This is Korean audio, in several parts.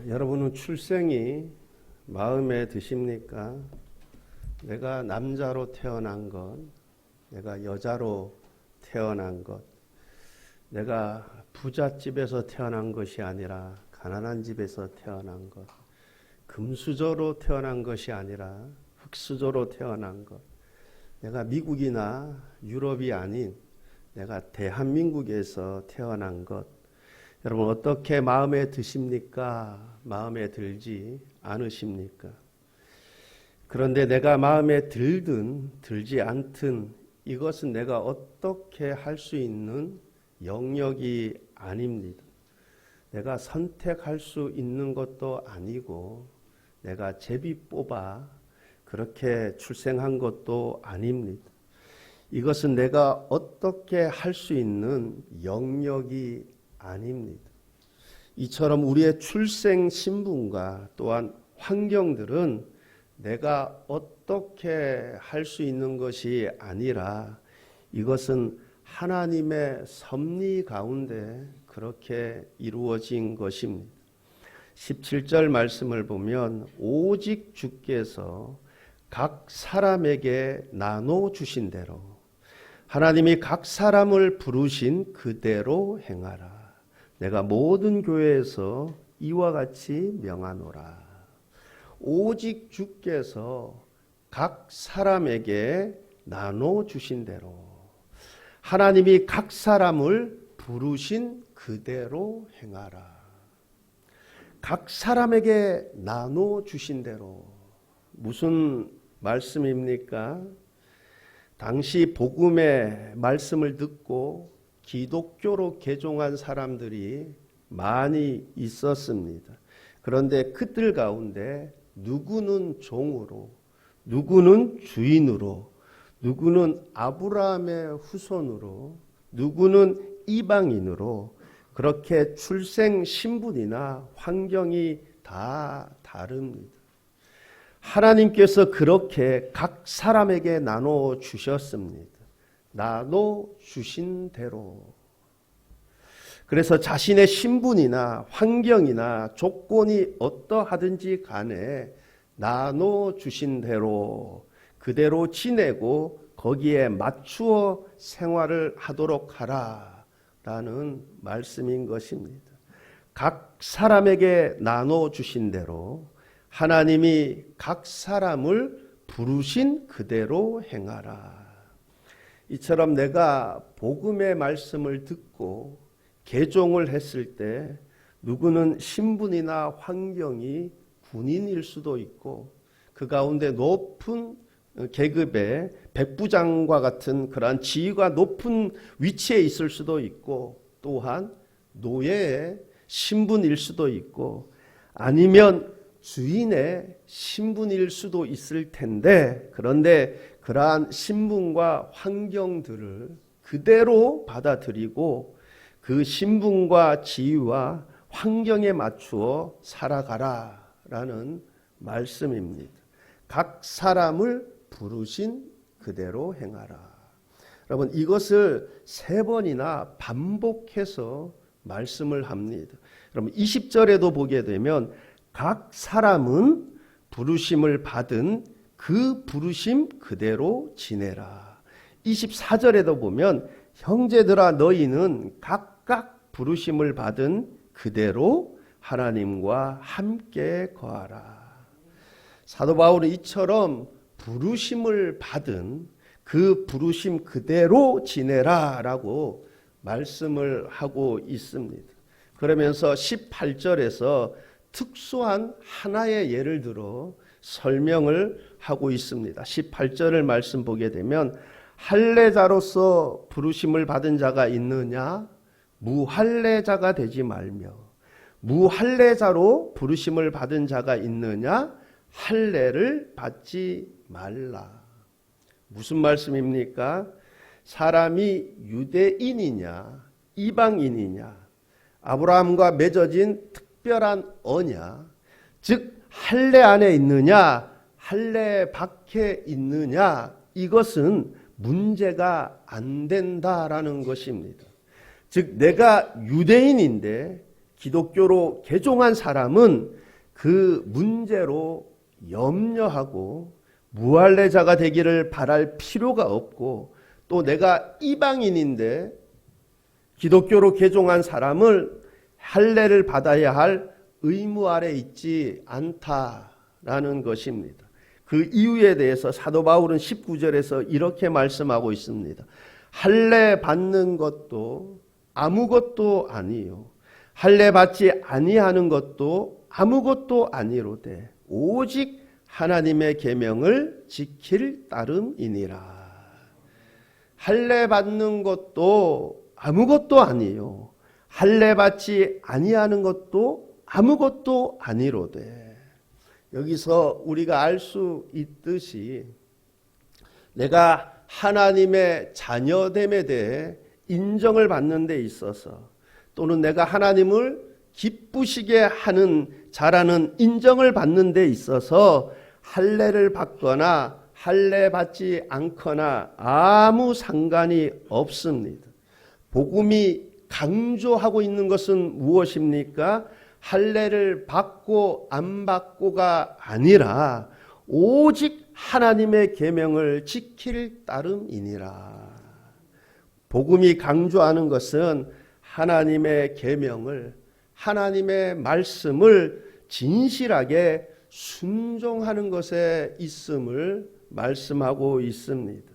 여러분은 출생이 마음에 드십니까? 내가 남자로 태어난 것, 내가 여자로 태어난 것, 내가 부잣집에서 태어난 것이 아니라 가난한 집에서 태어난 것, 금수저로 태어난 것이 아니라 흙수저로 태어난 것, 내가 미국이나 유럽이 아닌 내가 대한민국에서 태어난 것, 여러분 어떻게 마음에 드십니까? 마음에 들지 않으십니까? 그런데 내가 마음에 들든 들지 않든 이것은 내가 어떻게 할 수 있는 영역이 아닙니다. 내가 선택할 수 있는 것도 아니고 내가 제비 뽑아 그렇게 출생한 것도 아닙니다. 이것은 내가 어떻게 할 수 있는 영역이 아닙니다. 이처럼 우리의 출생 신분과 또한 환경들은 내가 어떻게 할 수 있는 것이 아니라 이것은 하나님의 섭리 가운데 그렇게 이루어진 것입니다. 17절 말씀을 보면 오직 주께서 각 사람에게 나눠 주신 대로 하나님이 각 사람을 부르신 그대로 행하라. 내가 모든 교회에서 이와 같이 명하노라. 오직 주께서 각 사람에게 나눠 주신 대로 하나님이 각 사람을 부르신 그대로 행하라. 각 사람에게 나눠 주신 대로 무슨 말씀입니까? 당시 복음의 말씀을 듣고 기독교로 개종한 사람들이 많이 있었습니다. 그런데 그들 가운데 누구는 종으로, 누구는 주인으로, 누구는 아브라함의 후손으로, 누구는 이방인으로 그렇게 출생 신분이나 환경이 다 다릅니다. 하나님께서 그렇게 각 사람에게 나눠 주셨습니다. 나눠 주신 대로. 그래서 자신의 신분이나 환경이나 조건이 어떠하든지 간에 나눠 주신 대로 그대로 지내고 거기에 맞추어 생활을 하도록 하라라는 말씀인 것입니다. 각 사람에게 나눠 주신 대로 하나님이 각 사람을 부르신 그대로 행하라. 이처럼 내가 복음의 말씀을 듣고 개종을 했을 때 누구는 신분이나 환경이 군인일 수도 있고 그 가운데 높은 계급의 백부장과 같은 그러한 지위가 높은 위치에 있을 수도 있고 또한 노예의 신분일 수도 있고 아니면 주인의 신분일 수도 있을 텐데 그런데 그러한 신분과 환경들을 그대로 받아들이고 그 신분과 지위와 환경에 맞추어 살아가라라는 말씀입니다. 각 사람을 부르신 그대로 행하라. 여러분 이것을 3번이나 반복해서 말씀을 합니다. 여러분 20절에도 보게 되면 각 사람은 부르심을 받은 그 부르심 그대로 지내라. 24절에도 보면 형제들아 너희는 각각 부르심을 받은 그대로 하나님과 함께 거하라. 사도 바울은 이처럼 부르심을 받은 그 부르심 그대로 지내라라고 말씀을 하고 있습니다. 그러면서 18절에서 특수한 하나의 예를 들어 설명을 하고 있습니다. 18절을 말씀 보게 되면 할례자로서 부르심을 받은 자가 있느냐? 무할례자가 되지 말며 무할례자로 부르심을 받은 자가 있느냐? 할례를 받지 말라. 무슨 말씀입니까? 사람이 유대인이냐 이방인이냐 아브라함과 맺어진 특별한 언약, 즉 할례 안에 있느냐 할례 밖에 있느냐 이것은 문제가 안 된다라는 것입니다. 즉 내가 유대인인데 기독교로 개종한 사람은 그 문제로 염려하고 무할례자가 되기를 바랄 필요가 없고, 또 내가 이방인인데 기독교로 개종한 사람을 할례를 받아야 할 의무 아래 있지 않다라는 것입니다. 그 이유에 대해서 사도 바울은 19절에서 이렇게 말씀하고 있습니다. 할례 받는 것도 아무것도 아니요, 할례 받지 아니하는 것도 아무것도 아니로되 오직 하나님의 계명을 지킬 따름이니라. 할례 받는 것도 아무것도 아니요, 할례 받지 아니하는 것도 아무것도 아니로되. 여기서 우리가 알 수 있듯이 내가 하나님의 자녀됨에 대해 인정을 받는 데 있어서, 또는 내가 하나님을 기쁘시게 하는 자라는 인정을 받는 데 있어서 할례를 받거나 할례 받지 않거나 아무 상관이 없습니다. 복음이 강조하고 있는 것은 무엇입니까? 할례를 받고 안 받고가 아니라 오직 하나님의 계명을 지킬 따름이니라. 복음이 강조하는 것은 하나님의 계명을, 하나님의 말씀을 진실하게 순종하는 것에 있음을 말씀하고 있습니다.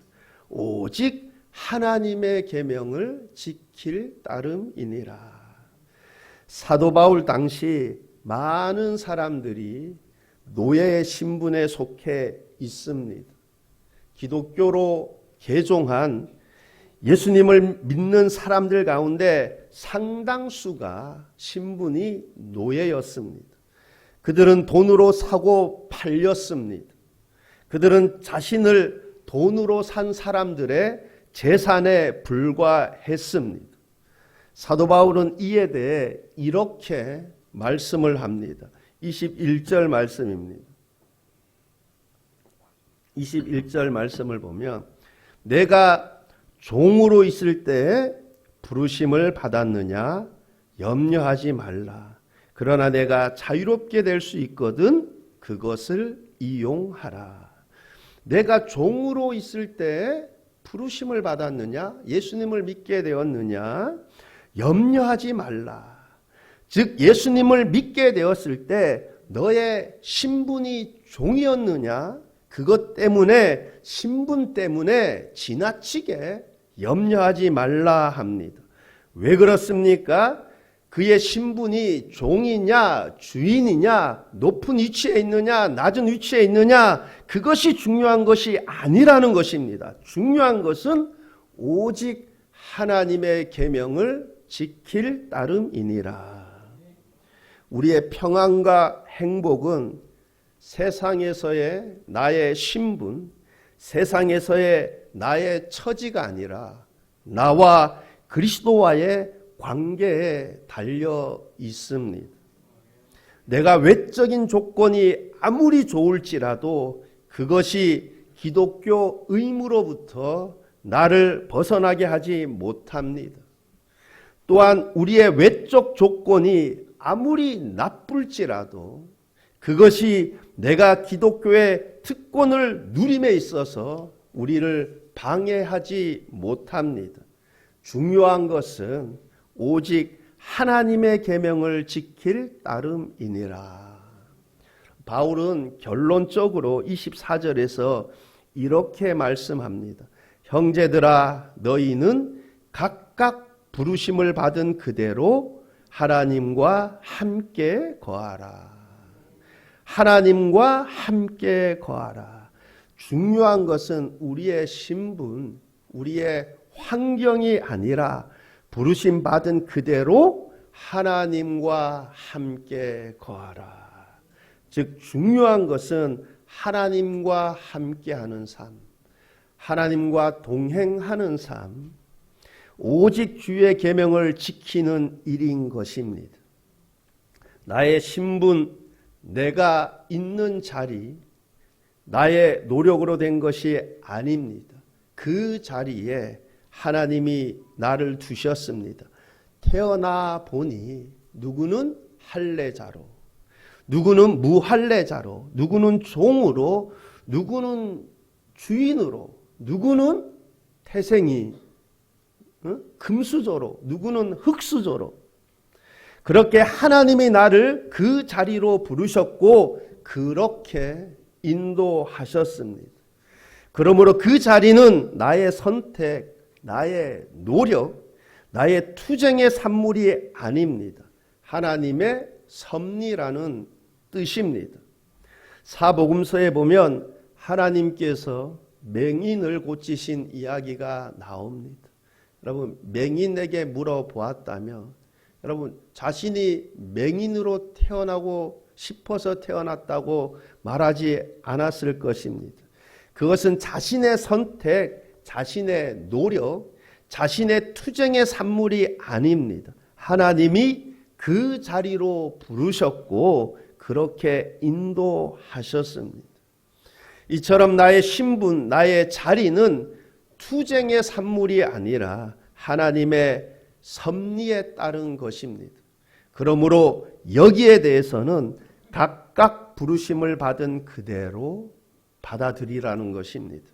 오직 하나님의 계명을 지킬 따름이니라. 사도 바울 당시 많은 사람들이 노예의 신분에 속해 있습니다. 기독교로 개종한 예수님을 믿는 사람들 가운데 상당수가 신분이 노예였습니다. 그들은 돈으로 사고 팔렸습니다. 그들은 자신을 돈으로 산 사람들의 재산에 불과했습니다. 사도 바울은 이에 대해 이렇게 말씀을 합니다. 21절 말씀입니다. 21절 말씀을 보면, 내가 종으로 있을 때 부르심을 받았느냐 염려하지 말라. 그러나 내가 자유롭게 될 수 있거든 그것을 이용하라. 내가 종으로 있을 때 부르심을 받았느냐, 예수님을 믿게 되었느냐, 염려하지 말라. 즉 예수님을 믿게 되었을 때 너의 신분이 종이었느냐, 그것 때문에, 신분 때문에 지나치게 염려하지 말라 합니다. 왜 그렇습니까? 그의 신분이 종이냐 주인이냐, 높은 위치에 있느냐 낮은 위치에 있느냐, 그것이 중요한 것이 아니라는 것입니다. 중요한 것은 오직 하나님의 계명을 지킬 따름이니라. 우리의 평안과 행복은 세상에서의 나의 신분, 세상에서의 나의 처지가 아니라 나와 그리스도와의 관계에 달려 있습니다. 내가 외적인 조건이 아무리 좋을지라도 그것이 기독교 의무로부터 나를 벗어나게 하지 못합니다. 또한 우리의 외적 조건이 아무리 나쁠지라도 그것이 내가 기독교의 특권을 누림에 있어서 우리를 방해하지 못합니다. 중요한 것은 오직 하나님의 계명을 지킬 따름이니라. 바울은 결론적으로 24절에서 이렇게 말씀합니다. 형제들아, 너희는 각각 부르심을 받은 그대로 하나님과 함께 거하라. 하나님과 함께 거하라. 중요한 것은 우리의 신분, 우리의 환경이 아니라 부르심 받은 그대로 하나님과 함께 거하라. 즉 중요한 것은 하나님과 함께하는 삶, 하나님과 동행하는 삶, 오직 주의 계명을 지키는 일인 것입니다. 나의 신분, 내가 있는 자리, 나의 노력으로 된 것이 아닙니다. 그 자리에 하나님이 나를 두셨습니다. 태어나 보니 누구는 할례자로, 누구는 무할례자로, 누구는 종으로, 누구는 주인으로, 누구는 태생이 금수저로, 누구는 흙수저로. 그렇게 하나님이 나를 그 자리로 부르셨고 그렇게 인도하셨습니다. 그러므로 그 자리는 나의 선택, 나의 노력, 나의 투쟁의 산물이 아닙니다. 하나님의 섭리라는 뜻입니다. 사복음서에 보면 하나님께서 맹인을 고치신 이야기가 나옵니다. 여러분, 맹인에게 물어보았다면 여러분, 자신이 맹인으로 태어나고 싶어서 태어났다고 말하지 않았을 것입니다. 그것은 자신의 선택, 자신의 노력, 자신의 투쟁의 산물이 아닙니다. 하나님이 그 자리로 부르셨고 그렇게 인도하셨습니다. 이처럼 나의 신분, 나의 자리는 투쟁의 산물이 아니라 하나님의 섭리에 따른 것입니다. 그러므로 여기에 대해서는 각각 부르심을 받은 그대로 받아들이라는 것입니다.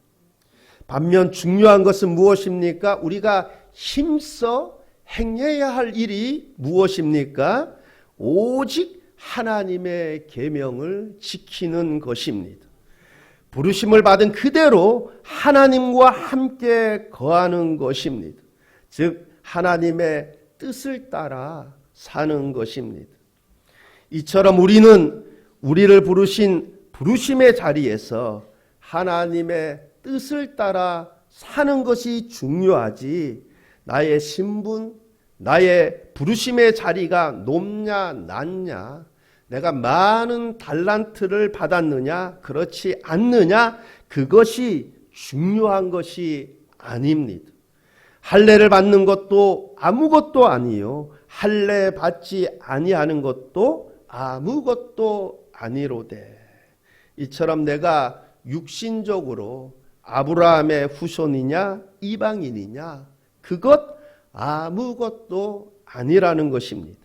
반면 중요한 것은 무엇입니까? 우리가 힘써 행해야 할 일이 무엇입니까? 오직 하나님의 계명을 지키는 것입니다. 부르심을 받은 그대로 하나님과 함께 거하는 것입니다. 즉 하나님의 뜻을 따라 사는 것입니다. 이처럼 우리는 우리를 부르신 부르심의 자리에서 하나님의 뜻을 따라 사는 것이 중요하지 나의 신분, 나의 부르심의 자리가 높냐 낮냐, 내가 많은 달란트를 받았느냐 그렇지 않느냐, 그것이 중요한 것이 아닙니다. 할례를 받는 것도 아무것도 아니요, 할례 받지 아니하는 것도 아무것도 아니로되. 이처럼 내가 육신적으로 아브라함의 후손이냐 이방인이냐 그것 아무것도 아니라는 것입니다.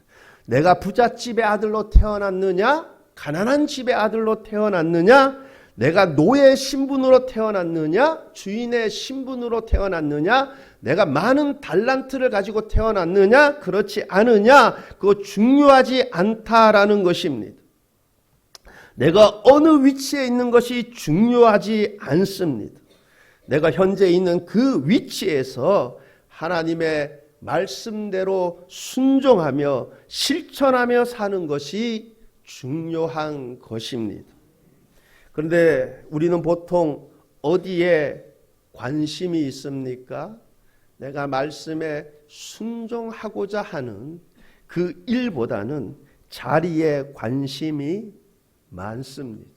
내가 부잣집의 아들로 태어났느냐 가난한 집의 아들로 태어났느냐, 내가 노예 신분으로 태어났느냐 주인의 신분으로 태어났느냐, 내가 많은 달란트를 가지고 태어났느냐 그렇지 않으냐, 그거 중요하지 않다라는 것입니다. 내가 어느 위치에 있는 것이 중요하지 않습니다. 내가 현재 있는 그 위치에서 하나님의 말씀대로 순종하며 실천하며 사는 것이 중요한 것입니다. 그런데 우리는 보통 어디에 관심이 있습니까? 내가 말씀에 순종하고자 하는 그 일보다는 자리에 관심이 많습니다.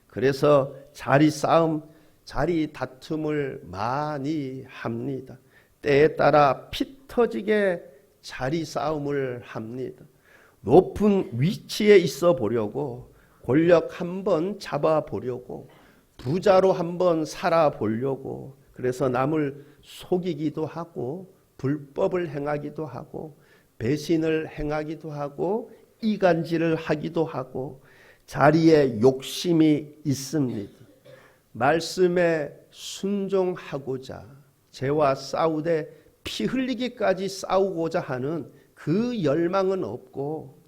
그래서 자리 싸움, 자리 다툼을 많이 합니다. 때에 따라 피 터지게 자리 싸움을 합니다. 높은 위치에 있어 보려고, 권력 한번 잡아 보려고, 부자로 한번 살아 보려고, 그래서 남을 속이기도 하고 불법을 행하기도 하고 배신을 행하기도 하고 이간질을 하기도 하고 자리에 욕심이 있습니다. 말씀에 순종하고자 죄와 싸우되 피 흘리기까지 싸우고자 하는 그 열망은 없고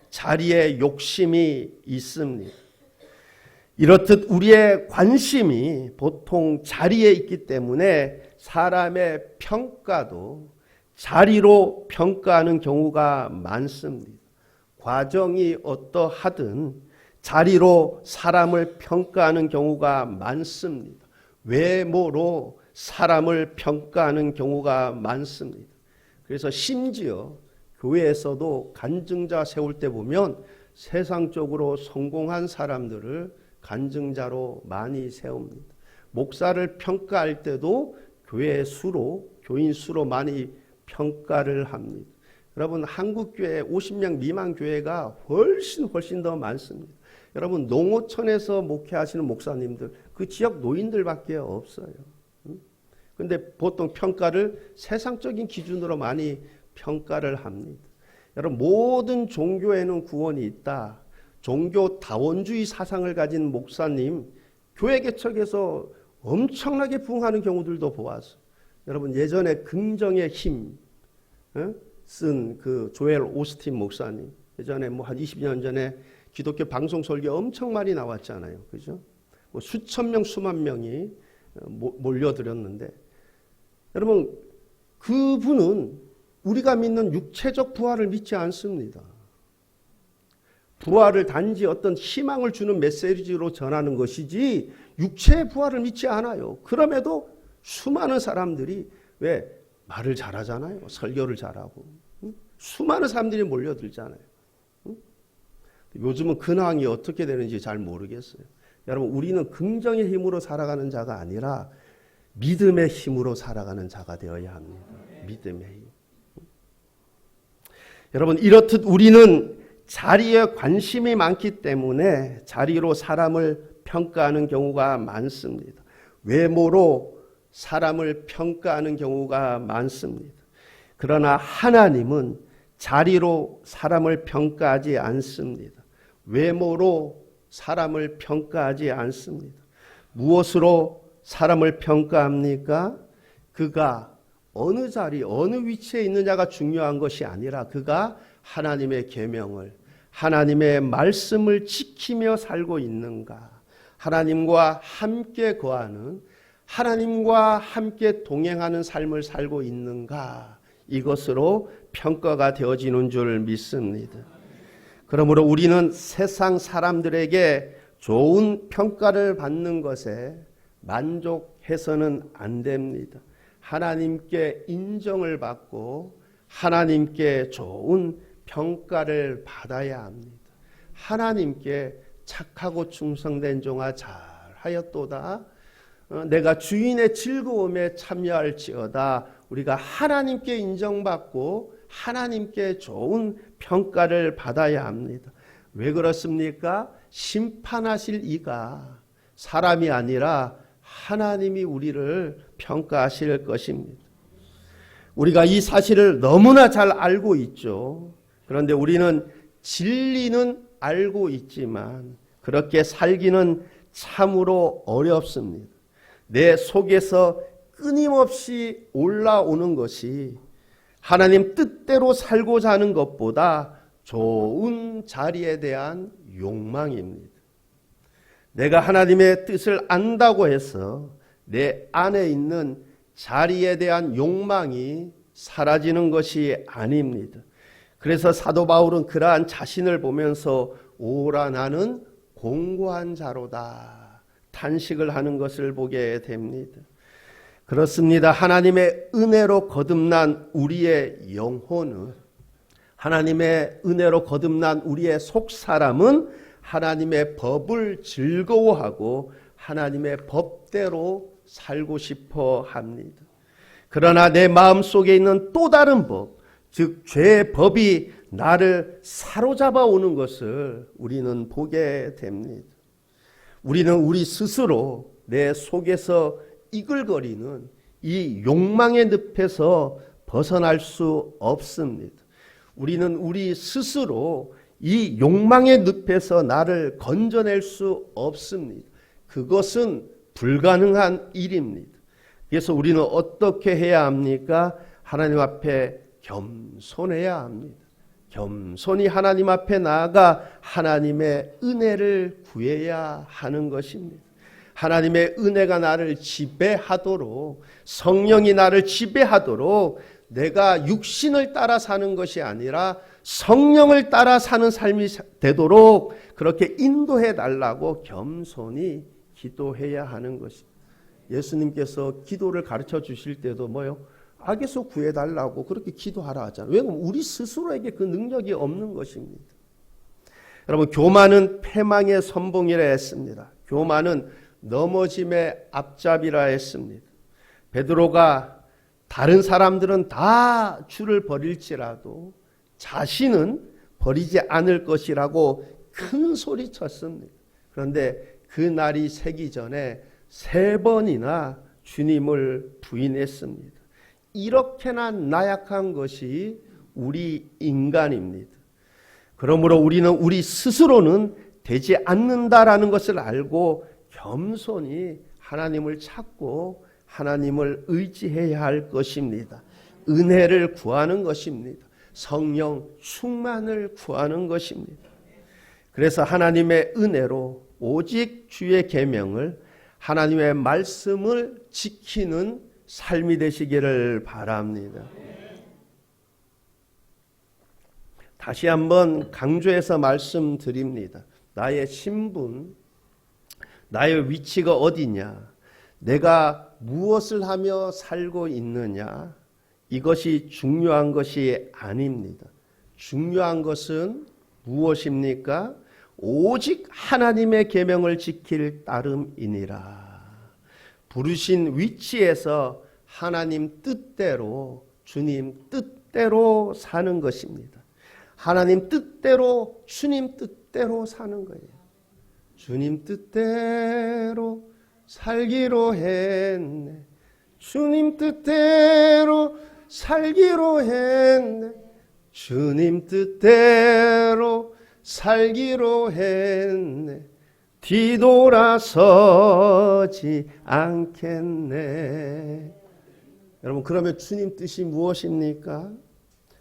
자리에 욕심이 있습니다. 이렇듯 우리의 관심이 보통 자리에 있기 때문에 사람의 평가도 자리로 평가하는 경우가 많습니다. 과정이 어떠하든 자리로 사람을 평가하는 경우가 많습니다. 외모로 사람을 평가하는 경우가 많습니다. 그래서 심지어 교회에서도 간증자 세울 때 보면 세상적으로 성공한 사람들을 간증자로 많이 세웁니다. 목사를 평가할 때도 교회 수로, 교인 수로 많이 평가를 합니다. 여러분, 한국교회 50명 미만 교회가 훨씬 더 많습니다. 여러분, 농어촌에서 목회하시는 목사님들, 그 지역 노인들밖에 없어요. 그런데 보통 평가를 세상적인 기준으로 많이 평가를 합니다. 여러분, 모든 종교에는 구원이 있다. 종교 다원주의 사상을 가진 목사님, 교회 개척에서 엄청나게 부흥하는 경우들도 보았어. 여러분, 예전에 긍정의 힘 쓴 그 조엘 오스틴 목사님, 예전에 뭐 한 20년 전에 기독교 방송 설교 엄청 많이 나왔잖아요. 그죠? 뭐 수천 명, 수만 명이 몰려들었는데, 여러분, 그분은 우리가 믿는 육체적 부활을 믿지 않습니다. 부활을 단지 어떤 희망을 주는 메시지로 전하는 것이지 육체의 부활을 믿지 않아요. 그럼에도 수많은 사람들이 왜 말을 잘하잖아요. 설교를 잘하고. 수많은 사람들이 몰려들잖아요. 요즘은 근황이 어떻게 되는지 잘 모르겠어요. 여러분, 우리는 긍정의 힘으로 살아가는 자가 아니라 믿음의 힘으로 살아가는 자가 되어야 합니다. 믿음의 힘. 여러분, 이렇듯 우리는 자리에 관심이 많기 때문에 자리로 사람을 평가하는 경우가 많습니다. 외모로 사람을 평가하는 경우가 많습니다. 그러나 하나님은 자리로 사람을 평가하지 않습니다. 외모로 사람을 평가하지 않습니다. 무엇으로 사람을 평가합니까? 그가 어느 자리, 어느 위치에 있느냐가 중요한 것이 아니라 그가 하나님의 계명을, 하나님의 말씀을 지키며 살고 있는가, 하나님과 함께 거하는, 하나님과 함께 동행하는 삶을 살고 있는가, 이것으로 평가가 되어지는 줄 믿습니다. 그러므로 우리는 세상 사람들에게 좋은 평가를 받는 것에 만족해서는 안 됩니다. 하나님께 인정을 받고 하나님께 좋은 평가를 받아야 합니다. 하나님께 착하고 충성된 종아 잘하였도다. 내가 주인의 즐거움에 참여할지어다. 우리가 하나님께 인정받고 하나님께 좋은 평가를 받아야 합니다. 왜 그렇습니까? 심판하실 이가 사람이 아니라 하나님이 우리를 평가하실 것입니다. 우리가 이 사실을 너무나 잘 알고 있죠. 그런데 우리는 진리는 알고 있지만 그렇게 살기는 참으로 어렵습니다. 내 속에서 끊임없이 올라오는 것이 하나님 뜻대로 살고자 하는 것보다 좋은 자리에 대한 욕망입니다. 내가 하나님의 뜻을 안다고 해서 내 안에 있는 자리에 대한 욕망이 사라지는 것이 아닙니다. 그래서 사도 바울은 그러한 자신을 보면서 오라 나는 공고한 자로다 탄식을 하는 것을 보게 됩니다. 그렇습니다. 하나님의 은혜로 거듭난 우리의 영혼은, 하나님의 은혜로 거듭난 우리의 속사람은 하나님의 법을 즐거워하고 하나님의 법대로 살고 싶어 합니다. 그러나 내 마음속에 있는 또 다른 법, 즉 죄의 법이 나를 사로잡아 오는 것을 우리는 보게 됩니다. 우리는 우리 스스로 내 속에서 이글거리는 이 욕망의 늪에서 벗어날 수 없습니다. 우리는 우리 스스로 이 욕망의 늪에서 나를 건져낼 수 없습니다. 그것은 불가능한 일입니다. 그래서 우리는 어떻게 해야 합니까? 하나님 앞에 겸손해야 합니다. 겸손히 하나님 앞에 나아가 하나님의 은혜를 구해야 하는 것입니다. 하나님의 은혜가 나를 지배하도록, 성령이 나를 지배하도록 내가 육신을 따라 사는 것이 아니라 성령을 따라 사는 삶이 되도록 그렇게 인도해 달라고 겸손히 기도해야 하는 것입니다. 예수님께서 기도를 가르쳐 주실 때도 뭐요? 악에서 구해달라고 그렇게 기도하라 하잖아요. 왜냐하면 우리 스스로에게 그 능력이 없는 것입니다. 여러분, 교만은 패망의 선봉이라 했습니다. 교만은 넘어짐의 앞잡이라 했습니다. 베드로가 다른 사람들은 다 주를 버릴지라도 자신은 버리지 않을 것이라고 큰 소리 쳤습니다. 그런데 그 날이 새기 전에 3번이나 주님을 부인했습니다. 이렇게나 나약한 것이 우리 인간입니다. 그러므로 우리는 우리 스스로는 되지 않는다라는 것을 알고 겸손히 하나님을 찾고 하나님을 의지해야 할 것입니다. 은혜를 구하는 것입니다. 성령 충만을 구하는 것입니다. 그래서 하나님의 은혜로 오직 주의 계명을 하나님의 말씀을 지키는 삶이 되시기를 바랍니다. 다시 한번 강조해서 말씀드립니다. 나의 신분, 나의 위치가 어디냐, 내가 무엇을 하며 살고 있느냐, 이것이 중요한 것이 아닙니다. 중요한 것은 무엇입니까? 오직 하나님의 계명을 지킬 따름이니라. 부르신 위치에서 하나님 뜻대로, 주님 뜻대로 사는 것입니다. 하나님 뜻대로, 주님 뜻대로 사는 거예요. 주님 뜻대로 살기로 했네. 주님 뜻대로 살기로 했네. 주님 뜻대로 살기로 했네. 뒤돌아서지 않겠네. 여러분, 그러면 주님 뜻이 무엇입니까?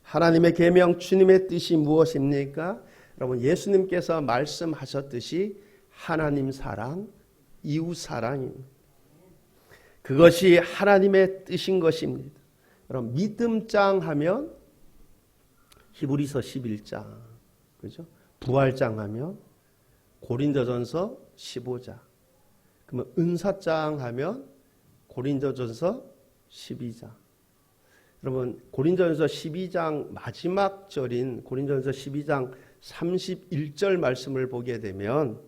하나님의 계명, 주님의 뜻이 무엇입니까? 여러분, 예수님께서 말씀하셨듯이 하나님 사랑, 이웃 사랑입니다. 그것이 하나님의 뜻인 것입니다. 여러분, 믿음장 하면 히브리서 11장, 그죠? 부활장 하면 고린도전서 15장. 그러면 은사장 하면 고린도전서 12장. 여러분, 고린도전서 12장 마지막 절인 고린도전서 12장 31절 말씀을 보게 되면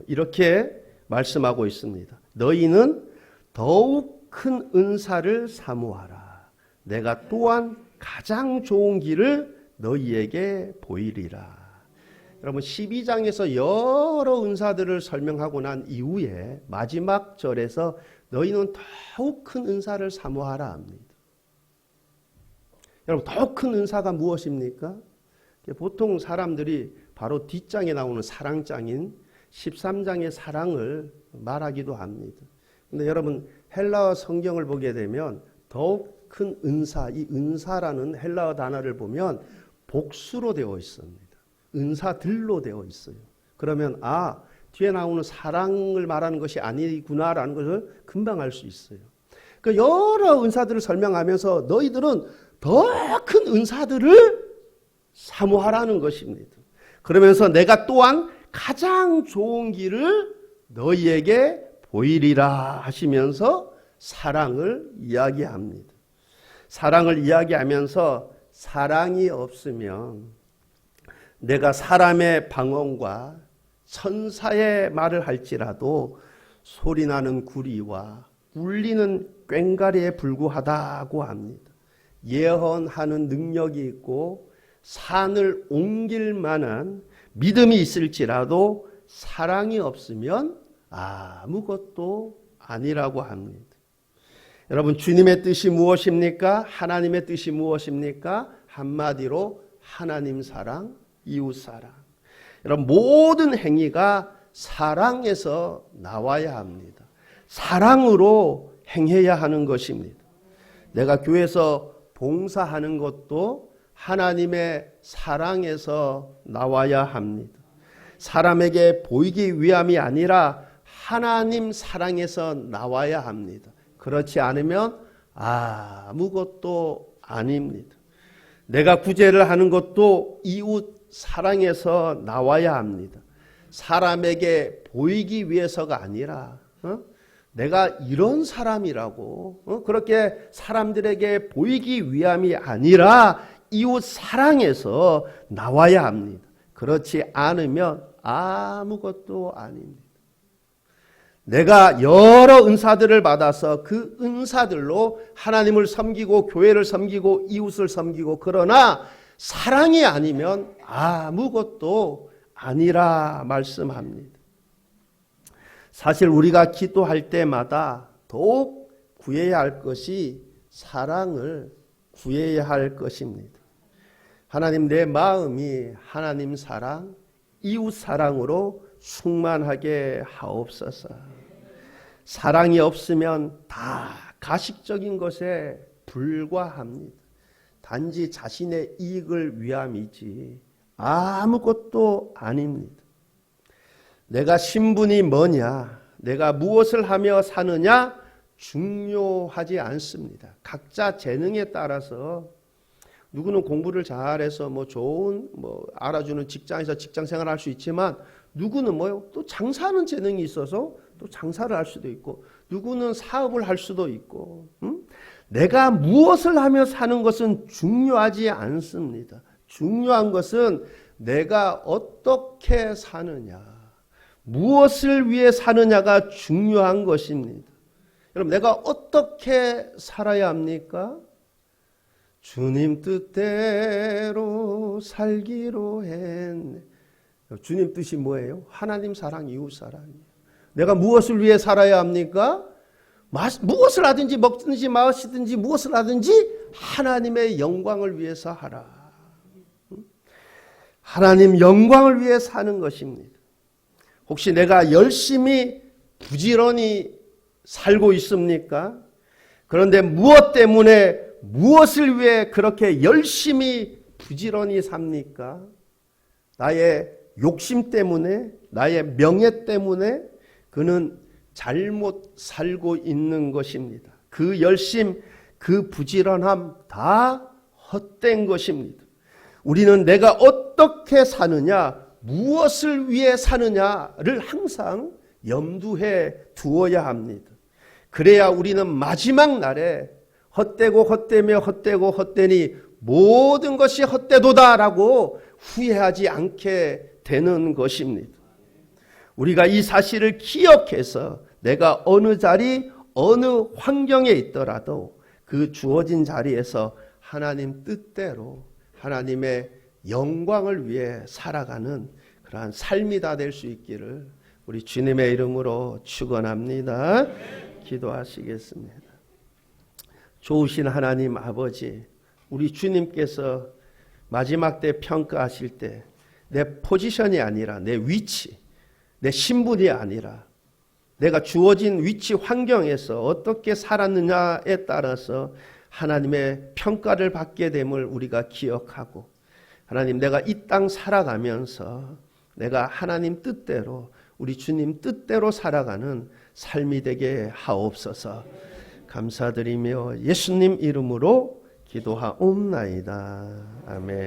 이렇게 말씀하고 있습니다. 너희는 더욱 큰 은사를 사모하라. 내가 또한 가장 좋은 길을 너희에게 보이리라. 여러분, 12장에서 여러 은사들을 설명하고 난 이후에 마지막 절에서 너희는 더욱 큰 은사를 사모하라 합니다. 여러분, 더 큰 은사가 무엇입니까? 보통 사람들이 바로 뒷장에 나오는 사랑장인 13장의 사랑을 말하기도 합니다. 근데 여러분, 헬라어 성경을 보게 되면 더욱 큰 은사, 이 은사라는 헬라어 단어를 보면 복수로 되어 있습니다. 은사들로 되어 있어요. 그러면 뒤에 나오는 사랑을 말하는 것이 아니구나라는 것을 금방 알 수 있어요. 그 여러 은사들을 설명하면서 너희들은 더 큰 은사들을 사모하라는 것입니다. 그러면서 내가 또한 가장 좋은 길을 너희에게 보이리라 하시면서 사랑을 이야기합니다. 사랑을 이야기하면서 사랑이 없으면 내가 사람의 방언과 천사의 말을 할지라도 소리나는 구리와 울리는 꽹과리에 불구하다고 합니다. 예언하는 능력이 있고 산을 옮길 만한 믿음이 있을지라도 사랑이 없으면 아무것도 아니라고 합니다. 여러분, 주님의 뜻이 무엇입니까? 하나님의 뜻이 무엇입니까? 한마디로 하나님 사랑, 이웃 사랑. 여러분, 모든 행위가 사랑에서 나와야 합니다. 사랑으로 행해야 하는 것입니다. 내가 교회에서 봉사하는 것도 하나님의 사랑에서 나와야 합니다. 사람에게 보이기 위함이 아니라 하나님 사랑에서 나와야 합니다. 그렇지 않으면 아무것도 아닙니다. 내가 구제를 하는 것도 이웃 사랑에서 나와야 합니다. 사람에게 보이기 위해서가 아니라 내가 이런 사람이라고 그렇게 사람들에게 보이기 위함이 아니라 이웃 사랑에서 나와야 합니다. 그렇지 않으면 아무것도 아닙니다. 내가 여러 은사들을 받아서 그 은사들로 하나님을 섬기고 교회를 섬기고 이웃을 섬기고, 그러나 사랑이 아니면 아무것도 아니라 말씀합니다. 사실 우리가 기도할 때마다 더욱 구해야 할 것이 사랑을 구해야 할 것입니다. 하나님, 내 마음이 하나님 사랑, 이웃 사랑으로 충만하게 하옵소서. 사랑이 없으면 다 가식적인 것에 불과합니다. 단지 자신의 이익을 위함이지 아무것도 아닙니다. 내가 신분이 뭐냐, 내가 무엇을 하며 사느냐 중요하지 않습니다. 각자 재능에 따라서 누구는 공부를 잘해서 좋은 알아주는 직장에서 직장 생활을 할 수 있지만, 누구는 또 장사하는 재능이 있어서 또 장사를 할 수도 있고, 누구는 사업을 할 수도 있고, 내가 무엇을 하며 사는 것은 중요하지 않습니다. 중요한 것은 내가 어떻게 사느냐, 무엇을 위해 사느냐가 중요한 것입니다. 여러분, 내가 어떻게 살아야 합니까? 주님 뜻대로 살기로 했네. 주님 뜻이 뭐예요? 하나님 사랑, 이웃 사랑이에요. 내가 무엇을 위해 살아야 합니까? 무엇을 하든지 먹든지 마시든지 무엇을 하든지 하나님의 영광을 위해서 하라. 하나님 영광을 위해 사는 것입니다. 혹시 내가 열심히 부지런히 살고 있습니까? 그런데 무엇 때문에, 무엇을 위해 그렇게 열심히 부지런히 삽니까? 나의 욕심 때문에, 나의 명예 때문에? 그는 잘못 살고 있는 것입니다. 그 열심, 그 부지런함 다 헛된 것입니다. 우리는 내가 어떻게 사느냐, 무엇을 위해 사느냐를 항상 염두에 두어야 합니다. 그래야 우리는 마지막 날에 헛되고 헛되며 헛되고 헛되니 모든 것이 헛되도다라고 후회하지 않게 되는 것입니다. 우리가 이 사실을 기억해서 내가 어느 자리, 어느 환경에 있더라도 그 주어진 자리에서 하나님 뜻대로 하나님의 영광을 위해 살아가는 그러한 삶이 다 될 수 있기를 우리 주님의 이름으로 축원합니다. 기도하시겠습니다. 좋으신 하나님 아버지, 우리 주님께서 마지막 때 평가하실 때 내 포지션이 아니라 내 위치, 내 신분이 아니라 내가 주어진 위치 환경에서 어떻게 살았느냐에 따라서 하나님의 평가를 받게 됨을 우리가 기억하고, 하나님, 내가 이 땅 살아가면서 내가 하나님 뜻대로, 우리 주님 뜻대로 살아가는 삶이 되게 하옵소서. 감사드리며 예수님 이름으로 기도하옵나이다. 아멘.